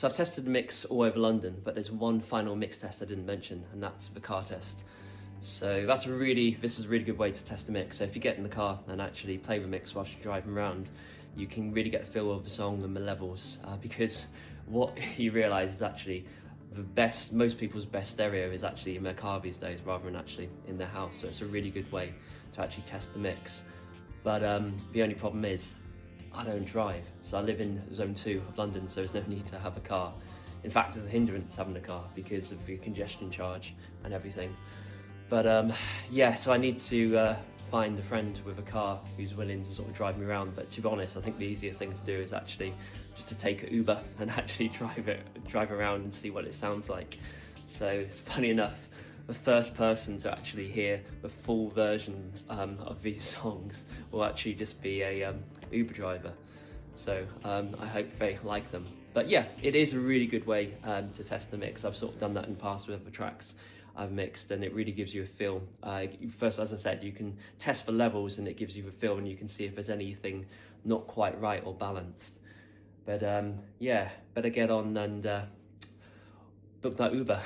So I've tested the mix all over London, but there's one final mix test I didn't mention, and that's the car test. So this is a really good way to test the mix. So if you get in the car and actually play the mix whilst you're driving around, you can really get the feel of the song and the levels, because what you realise is actually most people's best stereo is actually in their car these days rather than actually in their house. So it's a really good way to actually test the mix. But the only problem is I don't drive. So I live in zone 2 of London, so there's no need to have a car. In fact, there's a hindrance having a car because of the congestion charge and everything. But yeah, so I need to find a friend with a car who's willing to sort of drive me around. But to be honest, I think the easiest thing to do is actually just to take an Uber and actually drive around and see what it sounds like. So it's funny enough, the first person to actually hear the full version of these songs will actually just be a Uber driver. So I hope they like them. But yeah, it is a really good way to test the mix. I've sort of done that in the past with other tracks I've mixed, and it really gives you a feel. First, as I said, you can test for levels and it gives you a feel, and you can see if there's anything not quite right or balanced. But yeah, better get on and book that Uber.